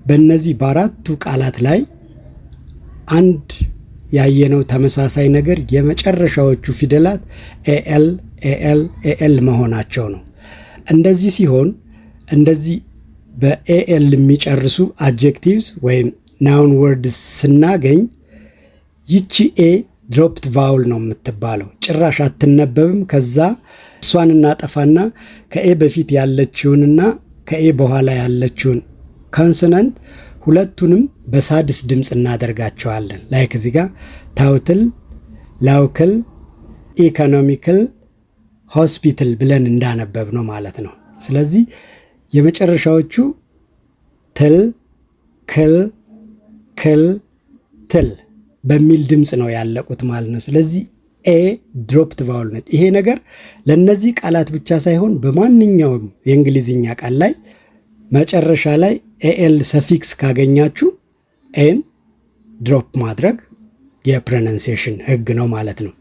በእነዚህ በአራቱ ቃላት ላይ አንድ ያየነው ተመሳሳይ ነገር የመጨረሻዎቹ ፊደላት ኤኤል መሆናቸው ነው። እንደዚህ ሲሆን እንደዚህ በኤኤል የሚጨርሱ አድጀክቲቭስ ወይም ናውን ወርድስ ስናገኝ ይቺ ኤ ድሮፕድ ቫውል ነው የምትባለው። ጭራሽ አትነበብም። ከዛ እሷን እናጠፋና ከኤ በፊት ያለችውንና ከኤ በኋላ ያለችውን ኮንሶናንት ሁለቱንም በሳድስ ድምፅ እናደርጋቸዋለን። ላይክ እዚህ ጋር ታውትል፣ ላውክል፣ ኢኮኖሚክል፣ ሆስፒታል ብለን እንዳነበብ ነው ማለት ነው። ስለዚህ የመጨረሻዎቹ ትል፣ ክል፣ ክል፣ ትል በሚል ድምፅ ነው ያለቁት ማለት ነው። ስለዚህ ኤ ድሮፕድ ቫውል ነች። ይሄ ነገር ለነዚህ ቃላት ብቻ ሳይሆን በማንኛውም የእንግሊዝኛ ቃል ላይ መጨረሻ ላይ ኤኤል ሰፊክስ ካገኛችሁ ኤን ድሮፕ ማድረግ የፕሮናንሲዬሽን ህግ ነው ማለት ነው።